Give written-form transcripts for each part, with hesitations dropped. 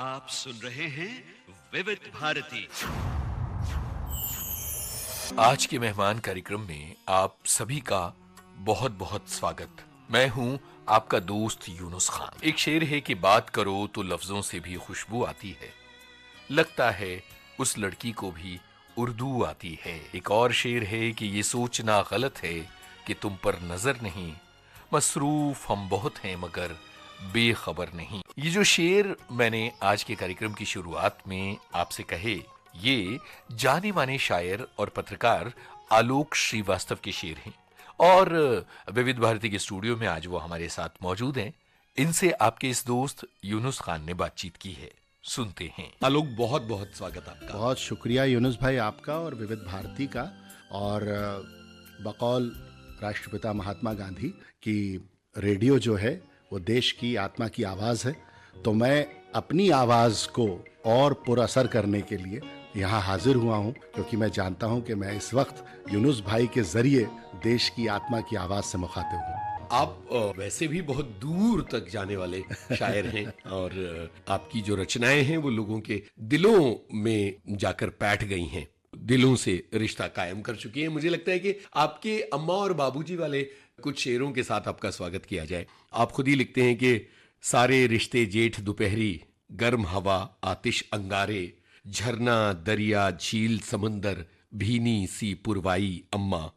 आप सुन रहे हैं विविध भारती। आज के मेहमान कार्यक्रम में आप सभी का बहुत बहुत स्वागत। मैं हूं आपका दोस्त यूनुस खान। एक शेर है कि बात करो तो लफ्जों से भी खुशबू आती है, लगता है उस लड़की को भी उर्दू आती है। एक और शेर है कि ये सोचना गलत है कि तुम पर नजर नहीं, मसरूफ हम बहुत हैं मगर बेखबर नहीं। ये जो शेर मैंने आज के कार्यक्रम की शुरुआत में आपसे कहे, ये जाने माने शायर और पत्रकार आलोक श्रीवास्तव के शेर हैं और विविध भारती के स्टूडियो में आज वो हमारे साथ मौजूद हैं। इनसे आपके इस दोस्त यूनुस खान ने बातचीत की है, सुनते हैं। आलोक, बहुत बहुत स्वागत आपका। बहुत शुक्रिया यूनुस भाई आपका और विविध भारती का। और बकौल राष्ट्रपिता महात्मा गांधी की रेडियो जो है वो देश की आत्मा की आवाज़ है, तो मैं अपनी आवाज़ को और पुरअसर करने के लिए यहाँ हाजिर हुआ हूँ, क्योंकि मैं जानता हूँ कि मैं इस वक्त यूनुस भाई के ज़रिए देश की आत्मा की आवाज़ से मुखातिब हूँ। आप वैसे भी बहुत दूर तक जाने वाले शायर हैं और आपकी जो रचनाएं हैं वो लोगों के दिलों में जाकर बैठ गई हैं, दिलों से रिश्ता कायम कर चुकी हैं। मुझे लगता है कि आपके अम्मा और बाबूजी वाले कुछ शेरों के साथ आपका स्वागत किया जाए। आप खुद ही लिखते हैं कि सारे रिश्ते जेठ दोपहरी, गर्म हवा आतिश अंगारे, झरना दरिया झील समंदर, भीनी सी पुरवाई अम्मा।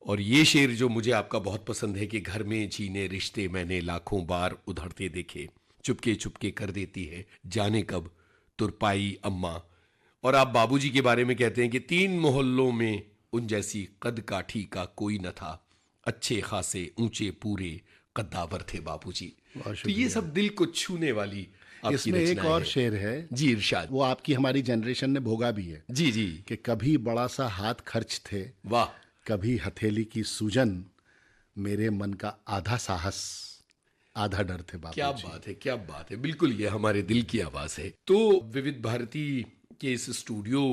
और ये शेर जो मुझे आपका बहुत पसंद है कि घर में जीने रिश्ते मैंने लाखों बार उधड़ते देखे, चुपके चुपके कर देती है जाने कब तुरपाई अम्मा। और आप बाबूजी के बारे में कहते हैं कि 3 मोहल्लों में उन जैसी कद काठी का कोई न था, अच्छे खासे ऊंचे पूरे कद्दावर थे बाबूजी। तो ये सब दिल को छूने वाली आपकी इसमें एक रचनाएं और हैं। शेर है जी इरशाद। वो आपकी हमारी जनरेशन ने भोगा भी है जी जी, कि कभी बड़ा सा हाथ खर्च थे, वाह, कभी हथेली की सूजन, मेरे मन का आधा साहस आधा डर थे बाबूजी। क्या बात है, क्या बात है। बिल्कुल ये हमारे दिल की आवाज है। तो विविध भारती के इस स्टूडियो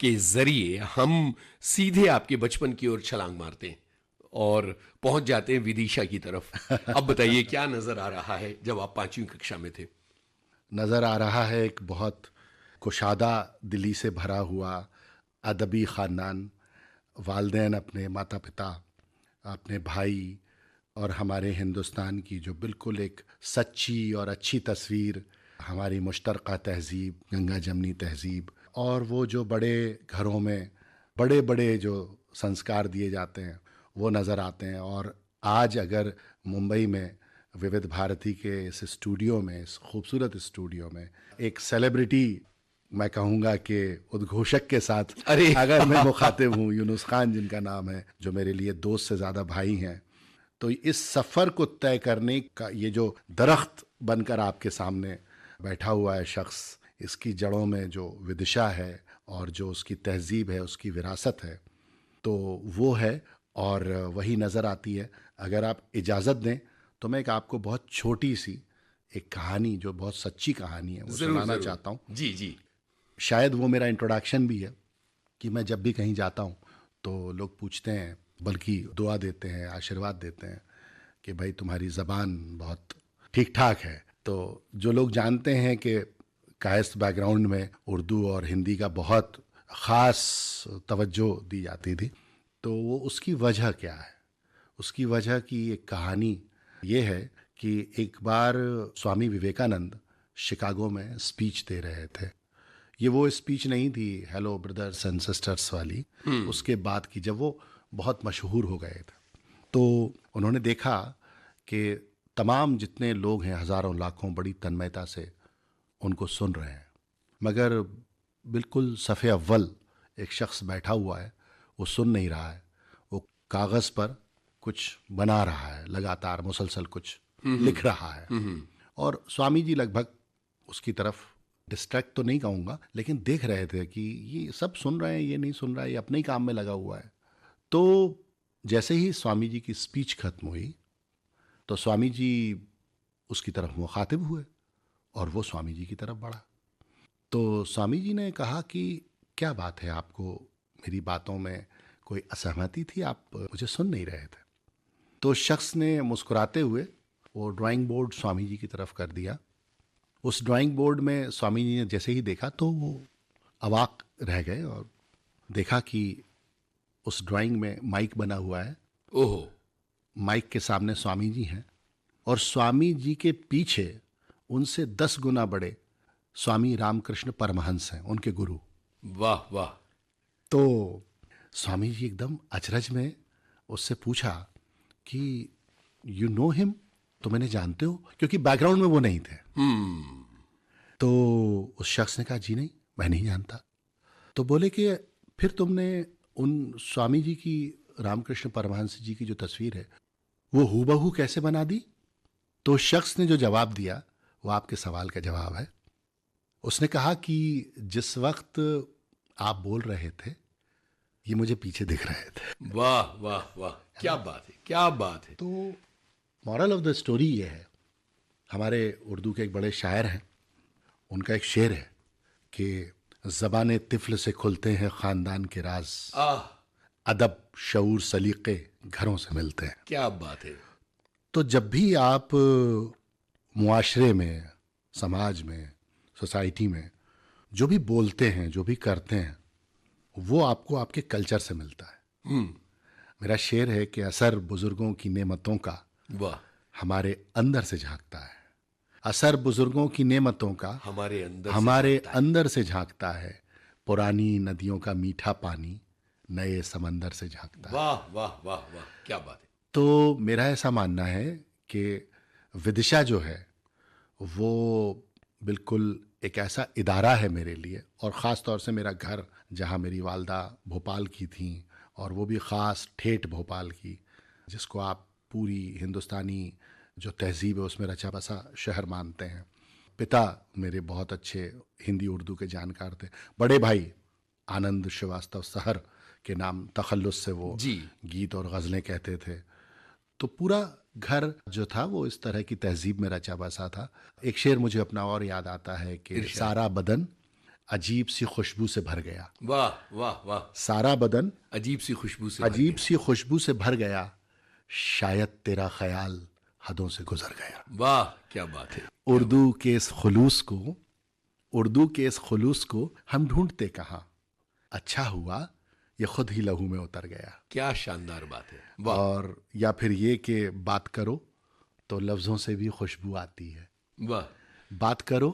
के जरिए हम सीधे आपके बचपन की ओर छलांग मारते हैं और पहुंच जाते हैं विदिशा की तरफ। अब बताइए क्या नजर आ रहा है जब आप 5वीं कक्षा में थे? नज़र आ रहा है एक बहुत कुशादा दिली से भरा हुआ अदबी ख़ानदान, वालदैन अपने माता पिता, अपने भाई और हमारे हिंदुस्तान की जो बिल्कुल एक सच्ची और अच्छी तस्वीर, हमारी मुश्तरका तहज़ीब, गंगा जमनी तहज़ीब, और वो जो बड़े घरों में बड़े बड़े जो संस्कार दिए जाते हैं वो नज़र आते हैं। और आज अगर मुंबई में विविध भारती के इस स्टूडियो में, इस खूबसूरत स्टूडियो में एक सेलिब्रिटी, मैं कहूँगा कि उद्घोषक के साथ अरे अगर मैं मुखातिब हूँ, यूनुस खान जिनका नाम है, जो मेरे लिए दोस्त से ज़्यादा भाई हैं, तो इस सफ़र को तय करने का ये जो दरख्त बनकर आपके सामने बैठा हुआ है शख्स, इसकी जड़ों में जो विदिशा है और जो उसकी तहज़ीब है, उसकी विरासत है, तो वो है और वही नज़र आती है। अगर आप इजाज़त दें तो मैं एक आपको बहुत छोटी सी एक कहानी, जो बहुत सच्ची कहानी है, वो सुनाना चाहता हूँ। जी जी। शायद वो मेरा इंट्रोडक्शन भी है कि मैं जब भी कहीं जाता हूँ तो लोग पूछते हैं, बल्कि दुआ देते हैं, आशीर्वाद देते हैं कि भाई तुम्हारी ज़बान बहुत ठीक ठाक है। तो जो लोग जानते हैं कि कायस्थ बैकग्राउंड में उर्दू और हिंदी का बहुत ख़ास तवज्जो दी जाती थी, तो वो उसकी वजह क्या है, उसकी वजह की एक कहानी ये है कि एक बार स्वामी विवेकानंद शिकागो में स्पीच दे रहे थे। ये वो स्पीच नहीं थी हेलो ब्रदर्स एंड सिस्टर्स वाली, उसके बाद की, जब वो बहुत मशहूर हो गए थे। तो उन्होंने देखा कि तमाम जितने लोग हैं, हज़ारों लाखों, बड़ी तन्मयता से उनको सुन रहे हैं, मगर बिल्कुल सफ़े अव्वल एक शख्स बैठा हुआ है, वो सुन नहीं रहा है, वो कागज़ पर कुछ बना रहा है, लगातार मुसलसल कुछ लिख रहा है। और स्वामी जी लगभग उसकी तरफ डिस्ट्रैक्ट तो नहीं कहूँगा, लेकिन देख रहे थे कि ये सब सुन रहे हैं, ये नहीं सुन रहा है, ये अपने ही काम में लगा हुआ है। तो जैसे ही स्वामी जी की स्पीच खत्म हुई तो स्वामी जी उसकी तरफ मुखातिब हुए और वो स्वामी जी की तरफ बढ़ा। तो स्वामी जी ने कहा कि क्या बात है, आपको मेरी बातों में कोई असहमति थी, आप मुझे सुन नहीं रहे थे? तो शख्स ने मुस्कुराते हुए वो ड्राइंग बोर्ड स्वामी जी की तरफ कर दिया उस ड्राइंग बोर्ड में स्वामी जी ने जैसे ही देखा तो वो अवाक रह गए और देखा कि उस ड्राइंग में माइक बना हुआ है। ओहो। माइक के सामने स्वामी जी हैं और स्वामी जी के पीछे उनसे 10 गुना बड़े स्वामी रामकृष्ण परमहंस हैं, उनके गुरु। वाह वाह। तो स्वामी जी एकदम अचरज में उससे पूछा कि यू नो हिम, तो मैंने जानते हो, क्योंकि बैकग्राउंड में वो नहीं थे। तो उस शख्स ने कहा जी नहीं, मैं नहीं जानता। तो बोले कि फिर तुमने उन स्वामी जी की, रामकृष्ण परमहंस जी की जो तस्वीर है वो हूबहू कैसे बना दी? तो उस शख्स ने जो जवाब दिया वो आपके सवाल का जवाब है। उसने कहा कि जिस वक्त आप बोल रहे थे ये मुझे पीछे दिख रहे थे। वाह वाह वाह, क्या बात है, क्या बात है। तो मॉरल ऑफ द स्टोरी ये है, हमारे उर्दू के एक बड़े शायर हैं, उनका एक शेर है कि ज़बान तिफ़्ल से खुलते हैं ख़ानदान के राज, आह, अदब शऊर सलीक़े घरों से मिलते हैं। क्या बात है। तो जब भी आप मुआशरे में, समाज में, सोसाइटी में जो भी बोलते हैं, जो भी करते हैं, वो आपको आपके कल्चर से मिलता है। मेरा शेर है कि असर बुजुर्गों की नेमतों का वाह। हमारे अंदर से झांकता है। असर बुजुर्गों की नेमतों का हमारे अंदर हमारे अंदर से झांकता है। पुरानी नदियों का मीठा पानी नए समंदर से झांकता है। वाह वाह वाह वाह, क्या बात है। तो मेरा ऐसा मानना है कि विदिशा जो है वो बिल्कुल एक ऐसा इदारा है मेरे लिए, और ख़ास तौर से मेरा घर जहाँ मेरी वालदा भोपाल की थी, और वो भी ख़ास ठेठ भोपाल की, जिसको आप पूरी हिंदुस्तानी जो तहजीब है उसमें रचा बसा शहर मानते हैं। पिता मेरे बहुत अच्छे हिंदी उर्दू के जानकार थे। बड़े भाई आनंद श्रीवास्तव सहर के नाम तखल्लुस से वो जी। गीत और गज़लें कहते थे। तो पूरा घर जो था वो इस तरह की तहजीब में रचा बसा था। एक शेर मुझे अपना और याद आता है कि सारा बदन अजीब सी खुशबू से भर गया। वाह वाह वाह, सारा बदन अजीब सी खुशबू से अजीब सी खुशबू से भर गया, शायद तेरा ख्याल हदों से गुजर गया। वाह, क्या बात है। उर्दू के इस खुलूस को, उर्दू के इस खुलूस को हम ढूंढते कहाँ, अच्छा हुआ ये खुद ही लहू में उतर गया। क्या शानदार बात है। वाह। और या फिर ये कि बात करो तो लफ्ज़ों से भी खुशबू आती है। वाह। बात करो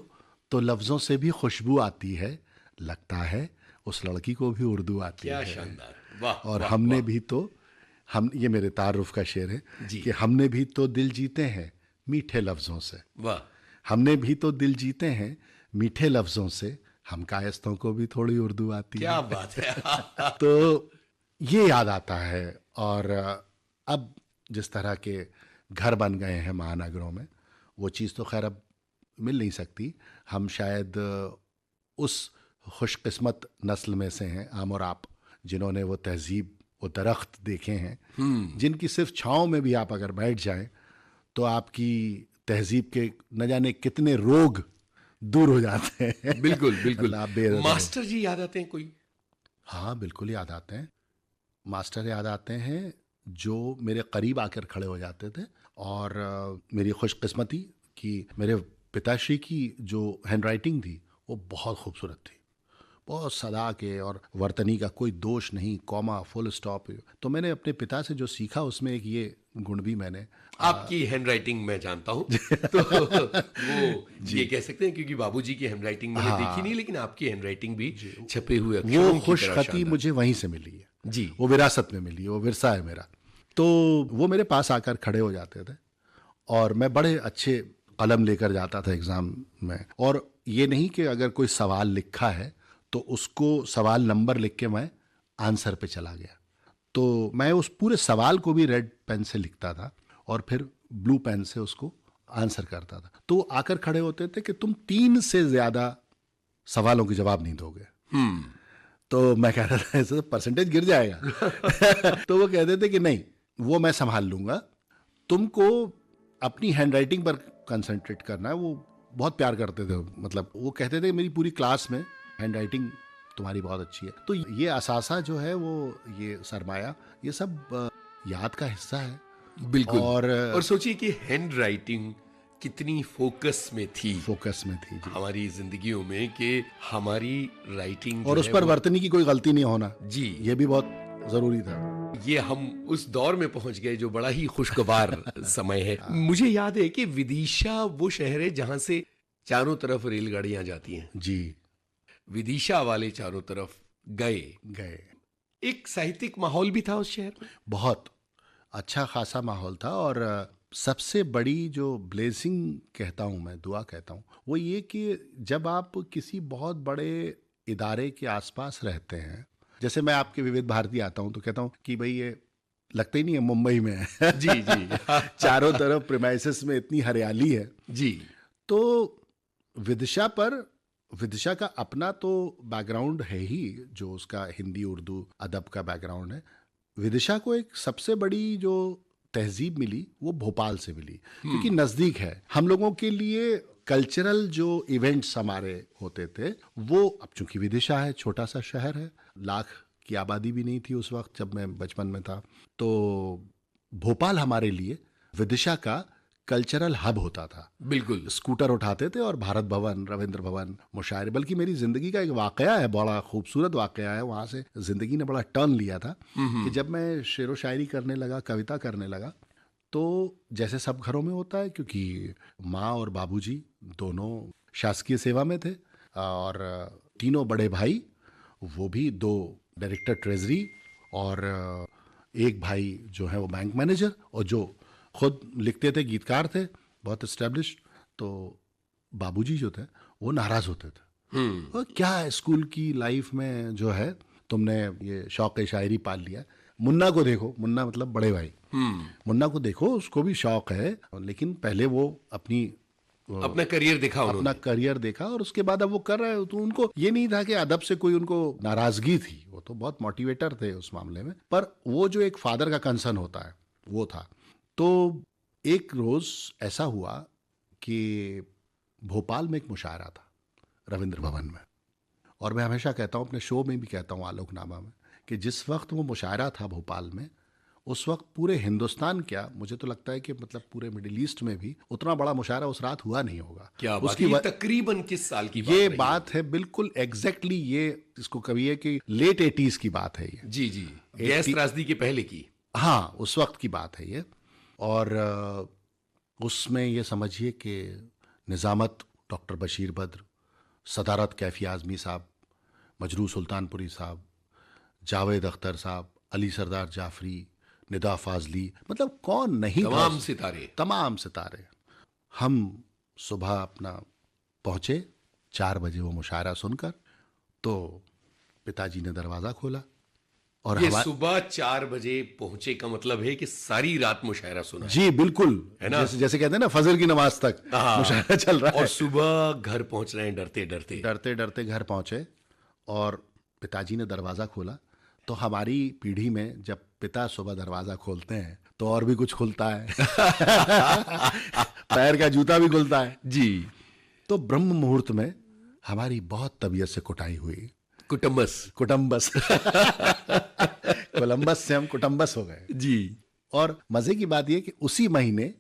तो लफ्ज़ों से भी खुशबू आती है, लगता है उस लड़की को भी उर्दू आती क्या है। शानदार। वाह। और वाह, हमने वाह। भी तो, हम, ये मेरे तारुफ का शेर है जी। कि हमने भी तो दिल जीते हैं मीठे लफ्ज़ों से। वाह। हमने भी तो दिल जीते हैं मीठे लफ्ज़ों से, हम कायस्तों को भी थोड़ी उर्दू आती क्या है। बात है। तो ये याद आता है। और अब जिस तरह के घर बन गए हैं महानगरों में, वो चीज़ तो खैर अब मिल नहीं सकती। हम शायद उस खुशकिस्मत नस्ल में से हैं, हम और आप, जिन्होंने वो तहजीब, वो दरख्त देखे हैं, जिनकी सिर्फ छाँव में भी आप अगर बैठ जाएं तो आपकी तहजीब के न जाने कितने रोग दूर हो जाते हैं। बिल्कुल बिल्कुल। आप बेरहम हो। मास्टर जी याद आते हैं कोई? हाँ बिल्कुल याद आते हैं। मास्टर याद आते हैं जो मेरे करीब आकर खड़े हो जाते थे। और मेरी खुशकिस्मती कि मेरे पिताश्री की जो हैंडराइटिंग थी वो बहुत खूबसूरत थी, बहुत सदा के, और वर्तनी का कोई दोष नहीं, कॉमा, फुल स्टॉप। तो मैंने अपने पिता से जो सीखा उसमें एक ये गुण भी मैंने, आपकी हैंडराइटिंग मैं जानता हूँ तो वो ये कह सकते हैं, क्योंकि बाबूजी की हैंडराइटिंग मैंने देखी नहीं, लेकिन आपकी हैंडराइटिंग भी छपे हुए अक्षरों वो की खुश तरह खती शानदार। मुझे वहीं से मिली है जी। वो विरासत में मिली है, वो विरसा है मेरा। तो वो मेरे पास आकर खड़े हो जाते थे और मैं बड़े अच्छे कलम लेकर जाता था एग्ज़ाम में। और ये नहीं कि अगर कोई सवाल लिखा है तो उसको सवाल नंबर लिख के मैं आंसर पे चला गया, तो मैं उस पूरे सवाल को भी रेड पेन से लिखता था और फिर ब्लू पेन से उसको आंसर करता था। तो आकर खड़े होते थे कि तुम 3 से ज़्यादा सवालों के जवाब नहीं दोगे। तो मैं कहता था ऐसे तो परसेंटेज गिर जाएगा। तो वो कहते थे कि नहीं, वो मैं संभाल लूँगा, तुमको अपनी हैंडराइटिंग पर कंसंट्रेट करना है। वो बहुत प्यार करते थे, मतलब वो कहते थे मेरी पूरी क्लास में हैंडराइटिंग तुम्हारी बहुत अच्छी है। तो ये असासा जो है, वो ये सरमाया, ये सब याद का हिस्सा है। बिल्कुल। और सोचिए कि हैंड राइटिंग कितनी फोकस में थी फोकस में थी जी। हमारी जिंदगियों में कि हमारी राइटिंग और उस पर वर्तनी की कोई गलती नहीं होना, जी ये भी बहुत जरूरी था। ये हम उस दौर में पहुंच गए जो बड़ा ही खुशगवार समय है। मुझे याद है कि विदिशा वो शहर है जहां से चारों तरफ रेलगाड़ियां जाती हैं। जी विदिशा वाले चारों तरफ गए। गए। एक साहित्यिक माहौल भी था उस शहर में। बहुत अच्छा खासा माहौल था। और सबसे बड़ी जो ब्लेसिंग कहता हूँ मैं, दुआ कहता हूँ, वो ये कि जब आप किसी बहुत बड़े इदारे के आसपास रहते हैं, जैसे मैं आपके विविध भारती आता हूँ तो कहता हूँ कि भाई ये लगता ही नहीं है मुंबई में है। जी जी चारों तरफ प्रीमाइसेस में इतनी हरियाली है। जी। तो विदिशा का अपना तो बैकग्राउंड है ही, जो उसका हिंदी उर्दू अदब का बैकग्राउंड है। विदिशा को एक सबसे बड़ी जो तहजीब मिली वो भोपाल से मिली, क्योंकि नज़दीक है। हम लोगों के लिए कल्चरल जो इवेंट्स हमारे होते थे वो, अब चूंकि विदिशा है, छोटा सा शहर है, लाख की आबादी भी नहीं थी उस वक्त जब मैं बचपन में था, तो भोपाल हमारे लिए विदिशा का कल्चरल हब होता था। बिल्कुल। स्कूटर उठाते थे और भारत भवन, रविंद्र भवन, मुशायरे, बल्कि मेरी जिंदगी का एक वाकया है, बड़ा खूबसूरत वाकया है, वहाँ से जिंदगी ने बड़ा टर्न लिया था कि जब मैं शेर व शायरी करने लगा, कविता करने लगा, तो जैसे सब घरों में होता है, क्योंकि माँ और बाबूजी दोनों शासकीय सेवा में थे और तीनों बड़े भाई, वो भी 2 डायरेक्टर ट्रेजरी और एक भाई जो है वो बैंक मैनेजर, और जो खुद लिखते थे, गीतकार थे, बहुत एस्टेब्लिश। तो बाबूजी जो थे वो नाराज होते थे, और क्या स्कूल की लाइफ में जो है तुमने ये शौक शायरी पाल लिया। मुन्ना को देखो, मुन्ना मतलब बड़े भाई, मुन्ना को देखो, उसको भी शौक है, लेकिन पहले वो अपना करियर देखा, अपना करियर देखा और उसके बाद अब वो कर रहे हो। तो उनको ये नहीं था कि अदब से कोई उनको नाराजगी थी, वो तो बहुत मोटिवेटर थे उस मामले में, पर वो जो एक फादर का कंसर्न होता है वो था। तो एक रोज ऐसा हुआ कि भोपाल में एक मुशायरा था रविंद्र भवन में, और मैं हमेशा कहता हूँ, अपने शो में भी कहता हूँ आलोकनामा में, कि जिस वक्त वो मुशायरा था भोपाल में, उस वक्त पूरे हिंदुस्तान, क्या मुझे तो लगता है कि मतलब पूरे मिडिल ईस्ट में भी उतना बड़ा मुशायरा उस रात हुआ नहीं होगा। क्या उसकी तकरीबन किस साल की ये बात है? बिल्कुल एग्जैक्टली, ये इसको कभी है कि लेट 80s की बात है ये। जी जी, गैस त्रासदी के पहले की। हाँ, उस वक्त की बात है ये। और उसमें ये समझिए कि निज़ामत डॉक्टर बशीर बद्र, सदारत कैफी आज़मी साहब, मजरू सुल्तानपुरी साहब, जावेद अख्तर साहब, अली सरदार जाफरी, निदा फाजली, मतलब कौन नहीं, तमाम सितारे। हम सुबह अपना पहुँचे 4 बजे वो मुशायरा सुनकर, तो पिताजी ने दरवाज़ा खोला और ये सुबह 4 बजे पहुंचे का मतलब है कि सारी रात मुशायरा सुना। जी बिल्कुल, है ना, जैसे कहते हैं ना फजर की नमाज तक मुशायरा चल रहा है। और सुबह घर पहुंच रहे हैं डरते डरते घर पहुंचे और पिताजी ने दरवाजा खोला। तो हमारी पीढ़ी में जब पिता सुबह दरवाजा खोलते हैं तो और भी कुछ खुलता है पैर का जूता भी खुलता है जी। तो ब्रह्म मुहूर्त में हमारी बहुत तबीयत से कुटाई हुई। कुटुंबस कोलंबस से हम कुटुंबस हो गए जी। और मजे की बात यह कि उसी महीने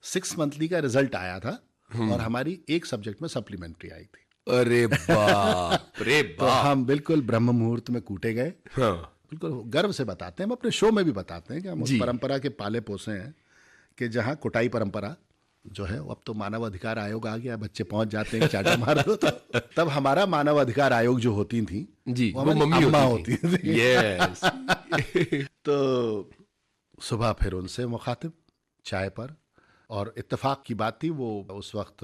6 मंथली का रिजल्ट आया था और हमारी एक सब्जेक्ट में सप्लीमेंट्री आई थी। अरे बाप रे बाप। तो हम बिल्कुल ब्रह्म मुहूर्त में कूटे गए। हाँ। बिल्कुल गर्व से बताते हैं, हम अपने शो में भी बताते हैं कि हम उस परंपरा के पाले पोसे हैं कि जहाँ कुटाई परंपरा जो है, अब तो मानव अधिकार आयोग आ गया, बच्चे पहुंच जाते हैं चाटा मार दो। तो तब हमारा मानव अधिकार आयोग जो होती थी जी, वो मम्मी होती थी। यस। तो सुबह फिर उनसे मुखातिब चाय पर, और इत्तेफाक की बात थी वो उस वक्त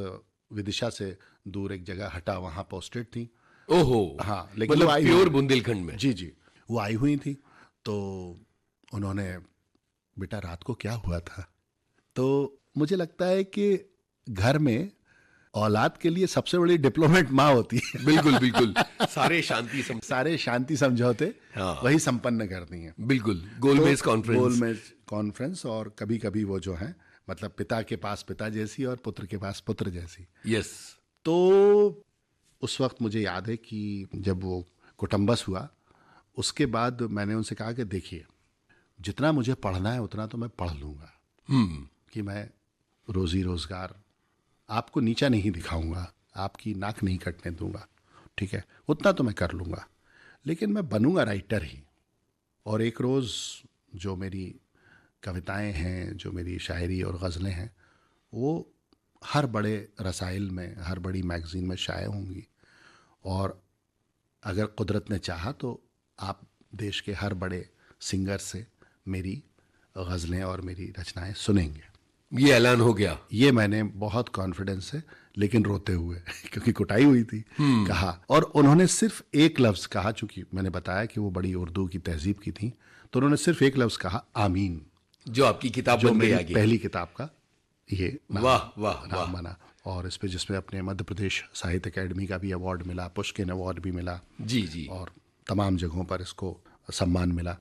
विदिशा से दूर एक जगह हटा वहां पोस्टेड थी। ओहो। हाँ, लेकिन मतलब प्योर बुंदेलखंड में। जी जी, वो आई हुई थी। तो उन्होंने, बेटा रात को क्या हुआ था? तो मुझे लगता है कि घर में औलाद के लिए सबसे बड़ी डिप्लोमेट माँ होती है। बिल्कुल बिल्कुल। सारे शांति समझौते वही संपन्न करती हैं। बिल्कुल। गोलमेज कॉन्फ्रेंस और कभी कभी वो जो है, मतलब पिता के पास पिता जैसी और पुत्र के पास पुत्र जैसी। यस। तो उस वक्त मुझे याद है कि जब वो कुटुंबस हुआ, उसके बाद मैंने उनसे कहा कि देखिए, जितना मुझे पढ़ना है उतना तो मैं पढ़ लूँगा, कि मैं रोजी रोजगार आपको नीचा नहीं दिखाऊंगा, आपकी नाक नहीं कटने दूंगा, ठीक है, उतना तो मैं कर लूँगा, लेकिन मैं बनूंगा राइटर ही। और एक रोज़ जो मेरी कविताएं हैं, जो मेरी शायरी और गज़लें हैं, वो हर बड़े रसाइल में, हर बड़ी मैगज़ीन में शाये होंगी। और अगर कुदरत ने चाहा तो आप देश के हर बड़े सिंगर से मेरी गज़लें और मेरी रचनाएं सुनेंगे। ये ऐलान हो गया? ये मैंने बहुत कॉन्फिडेंस से, लेकिन रोते हुए क्योंकि कुटाई हुई थी, कहा। और उन्होंने सिर्फ एक लफ्ज़ कहा, चूंकि मैंने बताया कि वो बड़ी उर्दू की तहजीब की थी, तो उन्होंने सिर्फ एक लफ्ज़ कहा, आमीन। जो आपकी किताब जो बन गई मेरी आगे। पहली किताब का ये नाम, वाह वाह वाह। नाम बना। और इस पे जिसमें अपने मध्य प्रदेश साहित्य अकेडमी का भी अवार्ड मिला, पुष्किन अवार्ड भी मिला, जी जी। और तमाम जगहों पर इसको सम्मान मिला।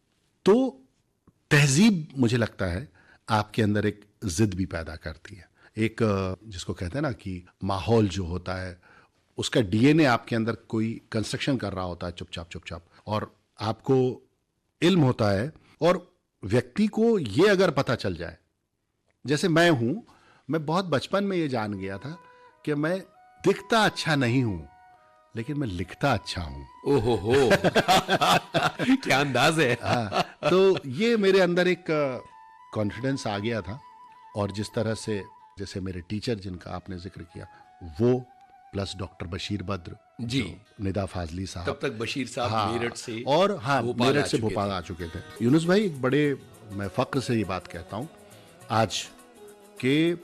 तो तहजीब मुझे लगता है आपके अंदर एक जिद भी पैदा करती है, एक जिसको कहते हैं ना कि माहौल जो होता है उसका डीएनए आपके अंदर कोई कंस्ट्रक्शन कर रहा होता है चुपचाप चुपचाप, और आपको इल्म होता है। और व्यक्ति को ये अगर पता चल जाए, जैसे मैं हूं, मैं बहुत बचपन में ये जान गया था कि मैं दिखता अच्छा नहीं हूं, लेकिन मैं लिखता अच्छा हूं। ओहो हो क्या अंदाज है। हाँ, तो ये मेरे अंदर एक कॉन्फिडेंस आ गया था। और जिस तरह से, जैसे मेरे टीचर जिनका आपने जिक्र किया, वो प्लस डॉक्टर बशीर बद्र जी, निदा फाजली साहब, तब तक बशीर साहब हाँ, मेरठ से, और हाँ, भोपाल मेरठ आ से चुके भोपाल थे। आ चुके थे। यूनुस भाई, एक बड़े, मैं फक्र से ये बात कहता हूँ आज कि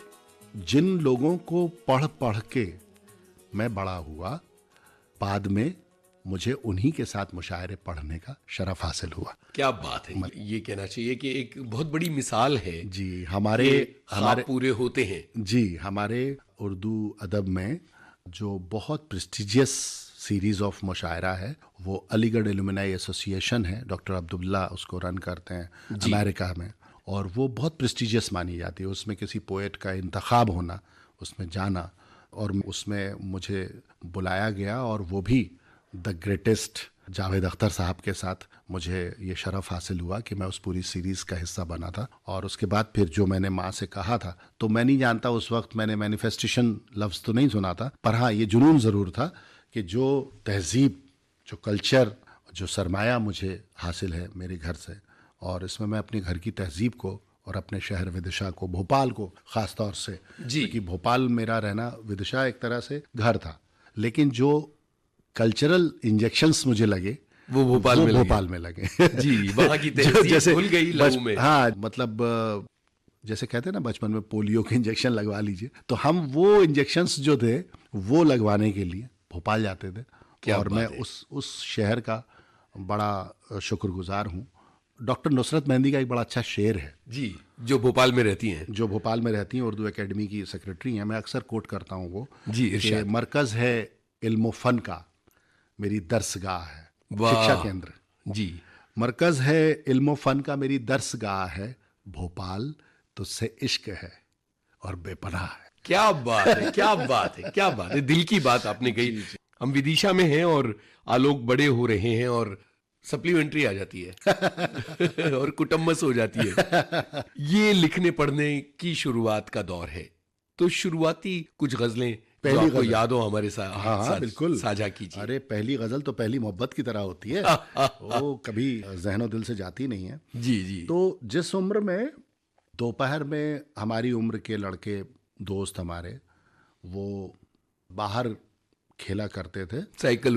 जिन लोगों को पढ़ पढ़ के मैं बड़ा हुआ, बाद में मुझे उन्हीं के साथ मुशायरे पढ़ने का शरफ हासिल हुआ। क्या बात है। ये कहना चाहिए कि एक बहुत बड़ी मिसाल है जी, हमारे ख्वाब पूरे होते हैं। जी, हमारे उर्दू अदब में जो बहुत प्रेस्टिजियस सीरीज ऑफ मुशायरा है, वो अलीगढ़ एलुमनाई एसोसिएशन है, डॉक्टर अब्दुल्ला उसको रन करते हैं अमेरिका में, और वो बहुत प्रेस्टिजियस मानी जाती है। उसमें किसी पोएट का इंतखाब होना, उसमें जाना, और उसमें मुझे बुलाया गया, और वो भी द ग्रेटेस्ट जावेद अख्तर साहब के साथ मुझे ये शरफ हासिल हुआ कि मैं उस पूरी सीरीज़ का हिस्सा बना था। और उसके बाद फिर जो मैंने माँ से कहा था, तो मैं नहीं जानता उस वक्त मैंने मैनिफेस्टेशन लफ्ज़ तो नहीं सुना था, पर हाँ, ये जुनून ज़रूर था कि जो तहजीब, जो कल्चर, जो सरमाया मुझे हासिल है मेरे घर से, और इसमें मैं अपने घर की तहजीब को और अपने शहर विदिशा को, भोपाल को ख़ास तौर से, क्योंकि भोपाल मेरा रहना, विदिशा एक तरह से घर था, लेकिन जो कल्चरल इंजेक्शंस मुझे लगे वो भोपाल में लगे जी, वहाँ की तहजीब भूल गई लहू में। हाँ, मतलब जैसे कहते हैं ना, बचपन में पोलियो के इंजेक्शन लगवा लीजिए, तो हम वो इंजेक्शंस जो थे वो लगवाने के लिए भोपाल जाते थे। और मैं उस शहर का बड़ा शुक्रगुजार हूँ। डॉक्टर नुसरत मेहंदी का एक बड़ा अच्छा शेर है जी, जो भोपाल में रहती हैं, उर्दू एकेडमी की सेक्रेटरी हैं, मैं अक्सर कोट करता हूँ वो जी, कि मरकज़ है इल्म फन का, मेरी दर्सगाह है शिक्षा केंद्र। जी, मरकज़ है इल्म फन का, मेरी दर्सगाह है, भोपाल तुझसे इश्क है और बेपनाह है। क्या बात है, क्या बात है, क्या बात है। दिल की बात आपने कही। हम विदिशा में हैं और आलोक बड़े हो रहे हैं और सप्लीमेंट्री आ जाती है और कुटुम्बस हो जाती है। ये लिखने पढ़ने की शुरुआत का दौर है, तो शुरुआती कुछ गजलें जो आपको याद हो हमारे साथ, हाँ, बिल्कुल साझा कीजिए। अरे, पहली गजल तो पहली मोहब्बत की तरह होती है, वो कभी जहनो दिल से जाती नहीं है। जी जी। तो जिस उम्र में, दोपहर में हमारी उम्र के लड़के दोस्त हमारे, वो बाहर खेला करते थे साइकिल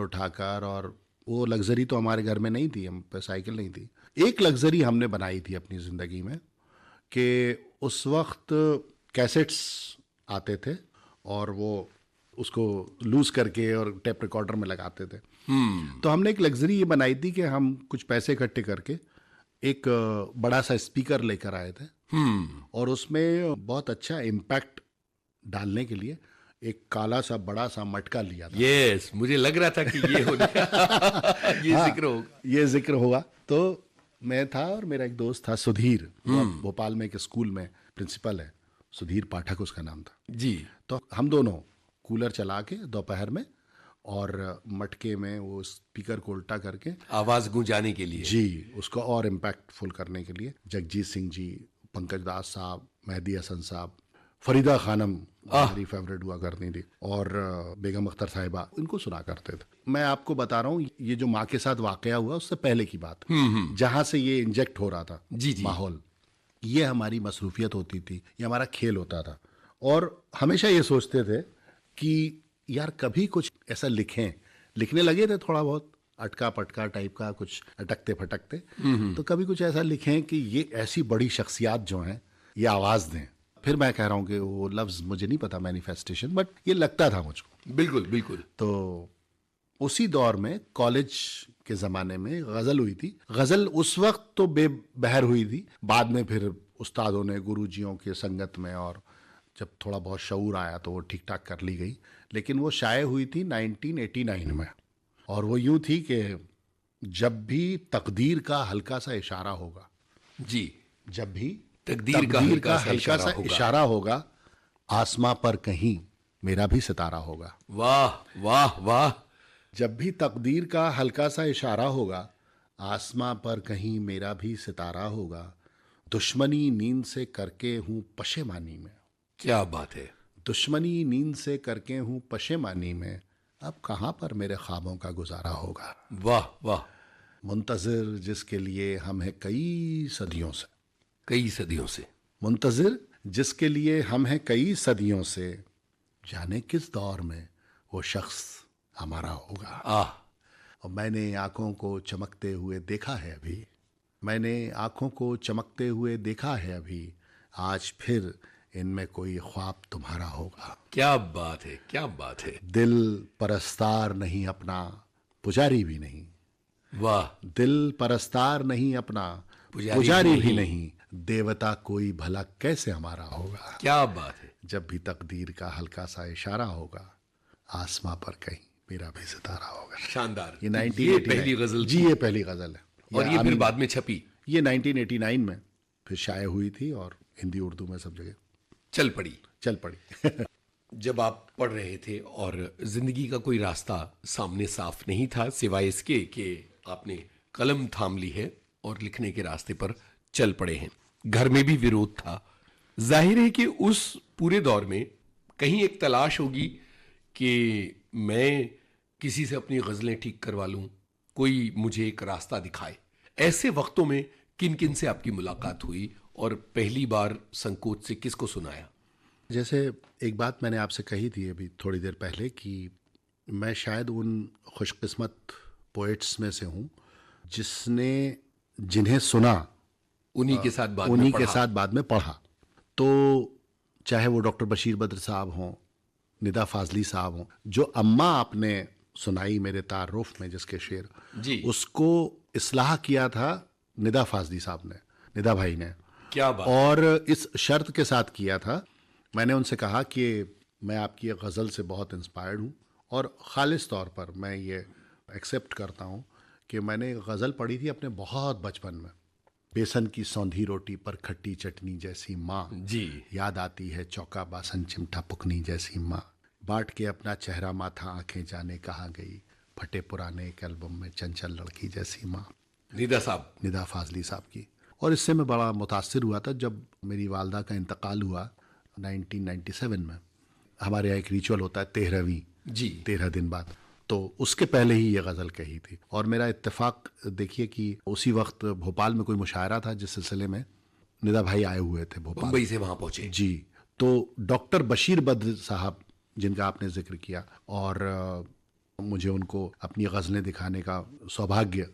उठाकर, और वो लग्जरी तो हमारे घर में नहीं थी, हम पे साइकिल नहीं थी। एक लग्जरी हमने बनाई थी अपनी ज़िंदगी में कि उस वक्त कैसेट्स आते थे और वो उसको लूज करके और टेप रिकॉर्डर में लगाते थे। तो हमने एक लग्जरी ये बनाई थी कि हम कुछ पैसे इकट्ठे करके एक बड़ा सा स्पीकर लेकर आए थे, और उसमें बहुत अच्छा इम्पैक्ट डालने के लिए एक काला सा बड़ा सा मटका लिया था। यस, मुझे लग रहा था कि ये होने ये हाँ, जिक्र होगा। ये जिक्र होगा। तो मैं था और मेरा एक दोस्त था सुधीर, भोपाल में एक स्कूल में प्रिंसिपल है, सुधीर पाठक उसका नाम था जी। तो हम दोनों कूलर चला के दोपहर में, और मटके में वो स्पीकर को उल्टा करके आवाज गूंजाने के लिए, जी, उसको और इम्पैक्टफुल करने के लिए जगजीत सिंह जी, पंकज दास साहब, मेहदी हसन साहब, फरीदा खानम मेरी फेवरेट हुआ करती थी, और बेगम अख्तर साहिबा, इनको सुना करते थे। मैं आपको बता रहा हूँ, ये जो माँ के साथ वाकया हुआ उससे पहले की बात, जहाँ से ये इंजेक्ट हो रहा था जी जी। माहौल, ये हमारी मसरूफियत होती थी, ये हमारा खेल होता था। और हमेशा ये सोचते थे कि यार कभी कुछ ऐसा लिखें, लिखने लगे थे थोड़ा बहुत अटका पटका टाइप का, कुछ अटकते फटकते, तो कभी कुछ ऐसा लिखें कि ये ऐसी बड़ी शख्सियात जो हैं ये आवाज़ दें। फिर मैं कह रहा हूँ कि वो लफ्ज़ मुझे नहीं पता, मैनिफेस्टेशन, बट ये लगता था मुझको। बिल्कुल बिल्कुल। तो उसी दौर में कॉलेज के ज़माने में गज़ल हुई थी। गज़ल उस वक्त तो बेबहर हुई थी, बाद में फिर उस्तादों ने, गुरुजियों के संगत में, और जब थोड़ा बहुत शऊर आया तो वो ठीक ठाक कर ली गई। लेकिन वो शाये हुई थी 1989 में, और वो यूं थी कि जब भी तकदीर का हल्का सा इशारा होगा, जी, जब भी तकदीर का हल्का सा इशारा होगा, आसमां पर कहीं मेरा भी सितारा होगा। वाह वाह वाह। जब भी तकदीर का हल्का सा इशारा होगा, आसमां पर कहीं मेरा भी सितारा होगा। दुश्मनी नींद से करके हूँ पशेमानी में, क्या बात है। दुश्मनी नींद से करके हूँ पशेमानी में, अब कहाँ पर मेरे ख्वाबों का गुजारा होगा। वाह वाह। मुंतज़िर जिसके लिए हम हैं कई सदियों से, कई सदियों से। मुंतज़िर जिसके लिए हम हैं कई सदियों से, जाने किस दौर में वो शख्स हमारा होगा। आह। और मैंने आंखों को चमकते हुए देखा है अभी, मैंने आंखों को चमकते हुए देखा है अभी, आज फिर इनमें कोई ख्वाब तुम्हारा होगा। क्या बात है, क्या बात है। दिल परस्तार नहीं अपना, पुजारी भी नहीं। वाह। दिल परस्तार नहीं अपना, पुजारी पुजारी भी भी नहीं, देवता कोई भला कैसे हमारा होगा। क्या बात है। जब भी तकदीर का हल्का सा इशारा होगा, आसमां पर कहीं मेरा भी सितारा होगा। शानदार। ये ये पहली गजल जी, ये पहली गजल है, और ये फिर बाद में छपी। ये 1989 में फिर शाये हुई थी, और हिंदी उर्दू में सब जगह चल पड़ी। चल पड़ी। जब आप पढ़ रहे थे और जिंदगी का कोई रास्ता सामने साफ नहीं था, सिवाय इसके कि आपने कलम थाम ली है और लिखने के रास्ते पर चल पड़े हैं, घर में भी विरोध था, जाहिर है कि उस पूरे दौर में कहीं एक तलाश होगी कि मैं किसी से अपनी गज़लें ठीक करवा लूं, कोई मुझे एक रास्ता दिखाए। ऐसे वक्तों में किन किन से आपकी मुलाकात हुई और पहली बार संकोच से किसको सुनाया? जैसे एक बात मैंने आपसे कही थी अभी थोड़ी देर पहले कि मैं शायद उन खुशकिस्मत पोएट्स में से हूँ जिन्हें सुना, उन्हीं के साथ बाद में पढ़ा। तो चाहे वो डॉक्टर बशीर बद्र साहब हों, निदा फाजली साहब हों, जो अम्मा आपने सुनाई मेरे तारुफ में जिसके शेर जी, उसको इस्लाह किया था निदा फाजली साहब ने, निदा भाई ने। क्या बात। और इस शर्त के साथ किया था, मैंने उनसे कहा कि मैं आपकी एक गज़ल से बहुत इंस्पायर्ड हूँ, और ख़ालिस तौर पर मैं ये एक्सेप्ट करता हूँ कि मैंने एक गज़ल पढ़ी थी अपने बहुत बचपन में, बेसन की सौंधी रोटी पर खट्टी चटनी जैसी माँ, जी, याद आती है चौका बासन चिमटा पुकनी जैसी माँ, बांट के अपना चेहरा माथा आंखें जाने कहाँ गई, फटे पुराने एक एल्बम में चंचल लड़की जैसी माँ। निदा साहब, निदा फाजली साहब की। और इससे मैं बड़ा मुतासिर हुआ था जब मेरी वालदा का इंतकाल हुआ 1997 में। हमारे यहाँ एक रिचुअल होता है 13वीं जी, 13 दिन बाद, तो उसके पहले ही ये गज़ल कही थी। और मेरा इत्तेफाक देखिए कि उसी वक्त भोपाल में कोई मुशायरा था जिस सिलसिले में निदा भाई आए हुए थे भोपाल, मुंबई से वहाँ पहुँचे जी। तो डॉक्टर बशीर बद्र साहब जिनका आपने जिक्र किया, और मुझे उनको अपनी गज़लें दिखाने का सौभाग्य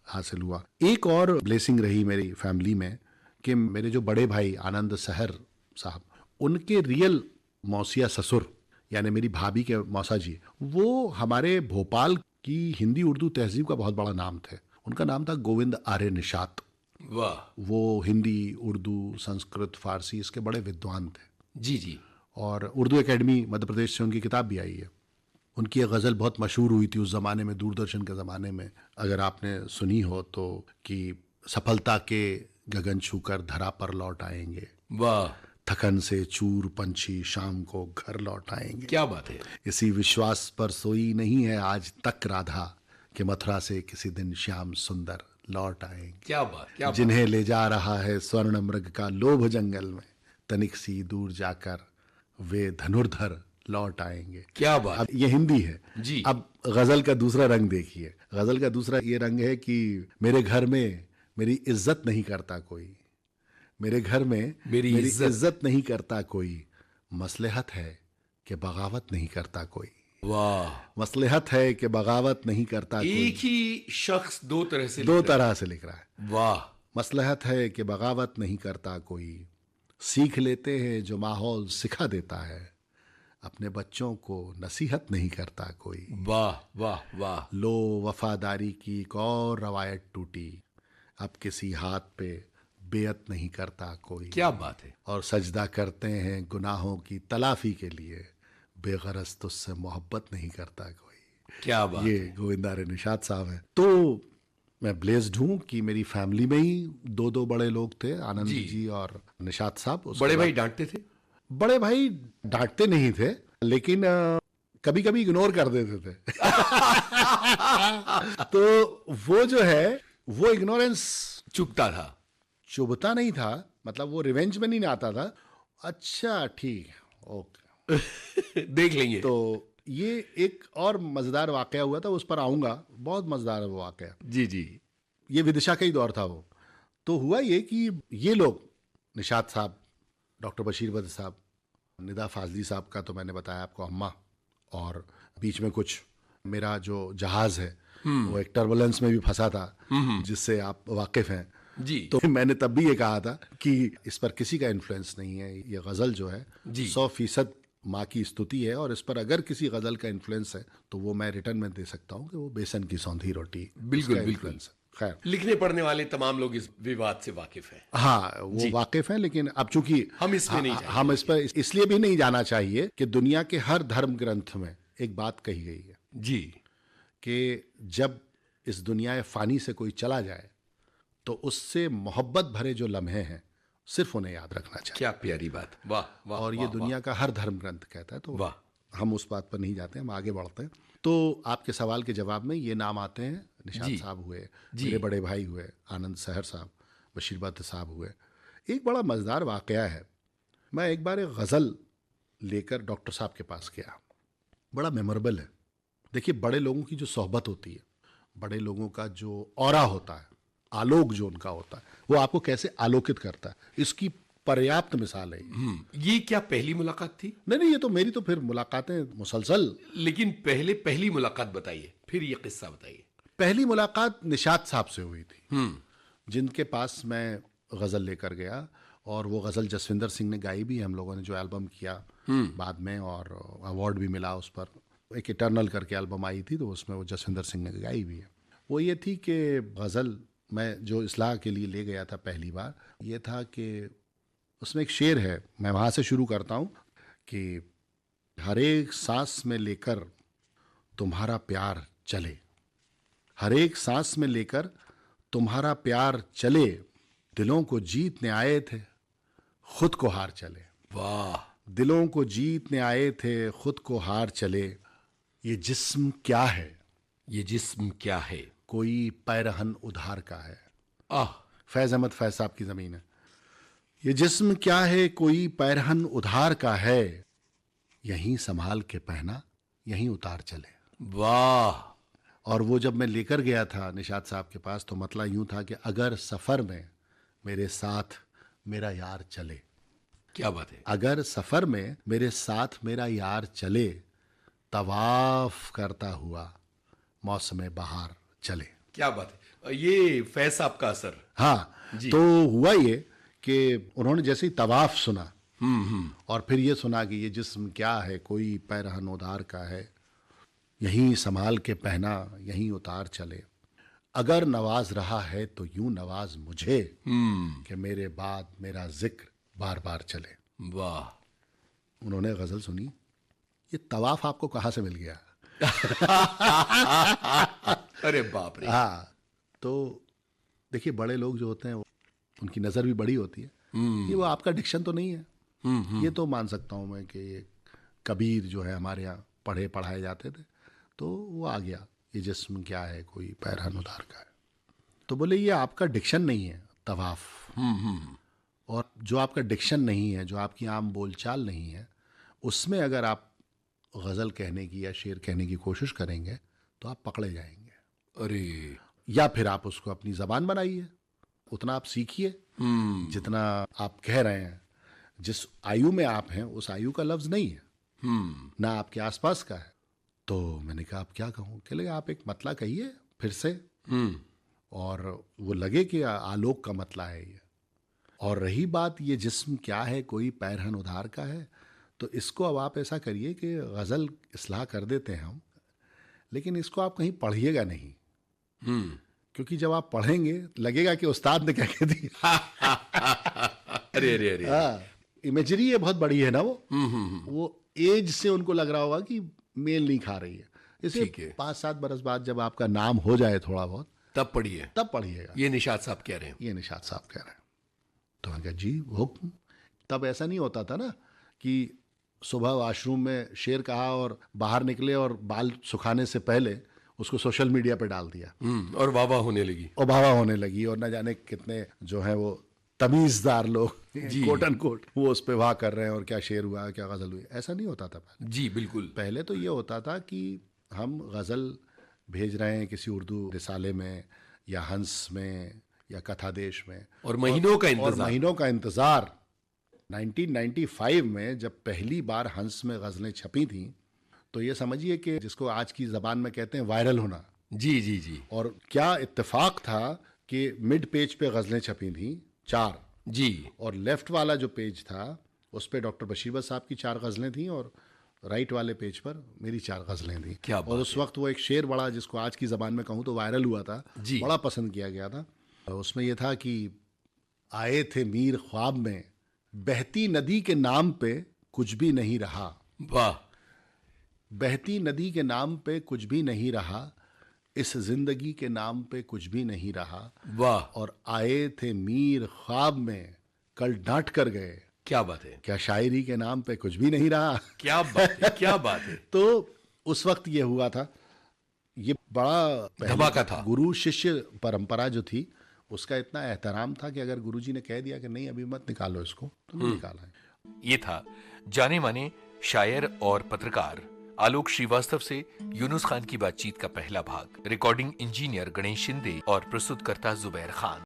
हासिल हुआ। एक और ब्लेसिंग रही मेरी फैमिली में कि मेरे जो बड़े भाई आनंद सहर साहब, उनके रियल मौसिया ससुर यानी मेरी भाभी के मौसा जी, वो हमारे भोपाल की हिंदी उर्दू तहजीब का बहुत बड़ा नाम थे। उनका नाम था गोविंद आर्य निषाद। वाह। वो हिंदी, उर्दू, संस्कृत, फारसी इसके बड़े विद्वान थे। जी जी। और उर्दू एकेडमी मध्य प्रदेश से उनकी किताब भी आई है। उनकी एक गज़ल बहुत मशहूर हुई थी उस ज़माने में, दूरदर्शन के ज़माने में, अगर आपने सुनी हो तो, कि सफलता के गगन छूकर धरा पर लौट आएंगे, वाह। थकन से चूर पंछी शाम को घर लौट आएंगे। क्या बात है। इसी विश्वास पर सोई नहीं है आज तक राधा, कि मथुरा से किसी दिन श्याम सुंदर लौट आएंगे। क्या बात, क्या बात। जिन्हें ले जा रहा है स्वर्ण मृग का लोभ जंगल में, तनिक सी दूर जाकर वे धनुर्धर लौट आएंगे। क्या बात अब ये हिंदी है जी। अब गजल का दूसरा रंग देखिए। गजल का दूसरा ये रंग है कि मेरे घर में मेरी इज्जत नहीं करता कोई, मेरे घर में मेरी इज्जत नहीं करता कोई, मसलहत है कि बगावत नहीं करता कोई। वाह, मसलहत है कि बगावत नहीं करता कोई। एक ही शख्स दो तरह से दो लिख रहा तरह से लिख रहा है। है। वाह, मसलहत है कि बगावत नहीं करता कोई, सीख लेते हैं जो माहौल सिखा देता है, अपने बच्चों को नसीहत नहीं करता कोई। वाह, वाह, वाह। लो वफादारी की एक और रवायत टूटी, अब किसी हाथ पे बेअत नहीं करता कोई। क्या बात है। और सजदा करते हैं गुनाहों की तलाफी के लिए, बेगरज तुझसे मोहब्बत नहीं करता कोई। क्या बात ये गोविंदा रे निषाद साहब हैं। तो मैं ब्लेस्ड हूँ कि मेरी फैमिली में ही दो दो बड़े लोग थे, आनंद जी और निषाद साहब। उसके बड़े बाद- भाई डांटते थे? बड़े भाई डांटते नहीं थे, लेकिन कभी कभी इग्नोर कर देते थे। तो वो जो है वो इग्नोरेंस चुपता था? चुभता नहीं था, मतलब वो रिवेंज में नहीं आता था। अच्छा ठीक है, ओके। देख लेंगे। तो ये एक और मजेदार वाकया हुआ था, उस पर आऊंगा, बहुत मजेदार है वो वाकया। जी जी। ये विदिशा का ही दौर था वो। तो हुआ ये कि ये लोग, निषाद साहब, डॉक्टर बशीर बद्र साहब, निदा फाजली साहब का तो मैंने बताया आपको, अम्मा, और बीच में कुछ मेरा जो जहाज है वो एक टर्बुलेंस में भी फंसा था, जिससे आप वाकिफ हैं जी। तो मैंने तब भी ये कहा था कि इस पर किसी का इन्फ्लुएंस नहीं है। ये गज़ल जो है 100% माँ की स्तुति है, और इस पर अगर किसी गज़ल का इन्फ्लुएंस है तो वो मैं रिटर्न में दे सकता हूँ कि वो बेसन की सौंधी रोटी। बिल्कुल, उसका बिल्कुल। influence है। खैर, लिखने पढ़ने वाले तमाम लोग इस विवाद से वाकिफ हैं। हाँ वो वाकिफ हैं, लेकिन अब चूंकि हम इसमें नहीं जाएंगे। हम इस पर इसलिए भी नहीं जाना चाहिए कि दुनिया के हर धर्म ग्रंथ में एक बात कही गई है जी। कि जब इस दुनिया फानी से कोई चला जाए तो उससे मोहब्बत भरे जो लम्हे हैं सिर्फ उन्हें याद रखना चाहिए। क्या प्यारी बात। वाह वाह। और ये वाह, दुनिया का हर धर्म ग्रंथ कहता है। तो वाह। हम उस बात पर नहीं जाते, हम आगे बढ़ते हैं। तो आपके सवाल के जवाब में ये नाम आते हैं, निषाद साहब हुए, मेरे बड़े भाई हुए आनंद सहर साहब, बशीर बद्र साहब हुए। एक बड़ा मज़ेदार वाक़या है, मैं एक बार एक गज़ल लेकर डॉक्टर साहब के पास गया, बड़ा मेमोरेबल है। देखिए, बड़े लोगों की जो सोहबत होती है, बड़े लोगों का जो ऑरा होता है, आलोक जो उनका होता है, वो आपको कैसे आलोकित करता है, इसकी पर्याप्त मिसाल है ये। ये क्या पहली मुलाकात थी? नहीं, ये तो मेरी तो फिर मुलाकातें मुसलसल। लेकिन पहले पहली मुलाकात बताइए, फिर ये किस्सा बताइए। पहली मुलाकात निषाद साहब से हुई थी, जिनके पास मैं गज़ल लेकर गया, और वो गज़ल जसविंदर सिंह ने गाई भी, हम लोगों ने जो एल्बम किया बाद में, और अवार्ड भी मिला उस पर। एक इटर्नल करके एल्बम आई थी, तो उसमें वो जसविंदर सिंह ने गाई भी है। वो ये थी कि गज़ल मैं जो इस्लाह के लिए ले गया था पहली बार, ये था कि उसमें एक शेर है, मैं वहाँ से शुरू करता हूँ कि हर एक सांस में लेकर तुम्हारा प्यार चले, हर एक सांस में लेकर तुम्हारा प्यार चले, दिलों को जीतने आए थे खुद को हार चले। वाह। दिलों को जीतने आए थे खुद को हार चले, ये जिस्म क्या है, ये जिस्म क्या है, कोई पैरहन उधार का है। आह। फैज़ अहमद फैज़ साहब की ज़मीन है। ये जिस्म क्या है, कोई पैरहन उधार का है, यहीं संभाल के पहना यहीं उतार चले। वाह। और वो जब मैं लेकर गया था निषाद साहब के पास, तो मतलब यूं था कि अगर सफ़र में मेरे साथ मेरा यार चले, क्या बात है। अगर सफ़र में मेरे साथ मेरा यार चले, तवाफ करता हुआ मौसम बहार चले। क्या बात है। ये फैज साहब का असर। हाँ, तो हुआ ये कि उन्होंने जैसे ही तवाफ सुना, और फिर ये सुना कि ये जिस्म क्या है, कोई पैरहन उधार का है, यहीं संभाल के पहना यहीं उतार चले, अगर नवाज रहा है तो यूं नवाज मुझे कि मेरे बाद मेरा जिक्र बार बार चले। वाह। उन्होंने गज़ल सुनी, ये तवाफ आपको कहाँ से मिल गया? अरे बाप रे। हाँ, तो देखिए, बड़े लोग जो होते हैं उनकी नज़र भी बड़ी होती है। ये वो आपका डिक्शन तो नहीं है, ये तो मान सकता हूँ मैं कि ये कबीर जो है हमारे यहाँ पढ़े पढ़ाए जाते थे, तो वो आ गया, ये जिस्म क्या है, कोई पैरहन उधार का है। तो बोले ये आपका डिक्शन नहीं है तवाफ, और जो आपका डिक्शन नहीं है, जो आपकी आम बोलचाल नहीं है, उसमें अगर आप गज़ल कहने की या शेर कहने की कोशिश करेंगे तो आप पकड़े जाएंगे। अरे या फिर आप उसको अपनी ज़बान बनाइए, उतना आप सीखिए जितना आप कह रहे हैं। जिस आयु में आप हैं उस आयु का लफ्ज़ नहीं है, ना आपके आसपास का है। तो मैंने कहा आप क्या कहूँ, कह लगा आप एक मतला कहिए फिर से, और वो लगे कि आलोक का मतला है ये। और रही बात ये जिस्म क्या है, कोई पैरहन उधार का है, तो इसको अब आप ऐसा करिए कि गज़ल इस्लाह कर देते हैं हम, लेकिन इसको आप कहीं पढ़िएगा नहीं, क्योंकि जब आप पढ़ेंगे लगेगा कि उस्ताद ने क्या कह दिया। अरे अरे अरे हाँ, इमेजरी ये बहुत बड़ी है ना, वो एज से उनको लग रहा होगा कि मेल नहीं खा रही है। ठीक इसलिए है। 5-7 बरस बाद जब आपका नाम हो जाए थोड़ा बहुत, तब पढ़िए। तब पढ़िएगा। ये निशात साहब कह रहे हैं। ये निशात साहब कह रहे हैं। तो मैंने कहा जी हुक्म। तब ऐसा नहीं होता था ना कि सुबह वॉशरूम में शेर कहा और बाहर निकले और बाल सुखाने से पहले उसको सोशल मीडिया पे डाल दिया और वाह वाह होने लगी। और वाह होने लगी, और न जाने कितने जो है वो तमीजदार लोग कोट एंड कोट वो उस पे वाह कर रहे हैं और क्या शेर हुआ क्या गज़ल हुई। ऐसा नहीं होता था पहले। जी बिल्कुल। पहले तो ये होता था कि हम गज़ल भेज रहे हैं किसी उर्दू रिसाले में या हंस में या कथादेश में, और महीनों का और इंतजार। महीनों का इंतज़ार। 1995 में जब पहली बार हंस में गज़लें छपी थी, तो ये समझिए कि जिसको आज की ज़बान में कहते हैं वायरल होना। जी जी जी और क्या इत्तेफाक था कि मिड पेज पे गज़लें छपी थी 4, जी। और लेफ्ट वाला जो पेज था उस पे डॉक्टर बशीर साहब की 4 गज़लें थी, और राइट वाले पेज पर मेरी 4 गज़लें थी। क्या बात और उस वक्त वो एक शेर बड़ा, जिसको आज की ज़बान में कहूँ तो वायरल हुआ था, जी। बड़ा पसंद किया गया था। उसमें ये था कि आए थे मीर ख्वाब में, बहती नदी के नाम पे कुछ भी नहीं रहा। वाह। बहती नदी के नाम पे कुछ भी नहीं रहा, इस जिंदगी के नाम पे कुछ भी नहीं रहा। वाह, और आए थे मीर ख्वाब में, कल डांट कर गए, क्या बात है, क्या शायरी के नाम पे कुछ भी नहीं रहा। क्या बात है, क्या बात है। तो उस वक्त ये हुआ था, ये बड़ा पहले धमाका था। गुरु शिष्य परंपरा जो थी उसका इतना एहतराम था कि अगर गुरुजी ने कह दिया कि नहीं अभी मत निकालो इसको, तो नहीं निकाला है। ये था जाने माने शायर और पत्रकार आलोक श्रीवास्तव से यूनुस खान की बातचीत का पहला भाग। रिकॉर्डिंग इंजीनियर गणेश शिंदे और प्रस्तुतकर्ता जुबैर खान।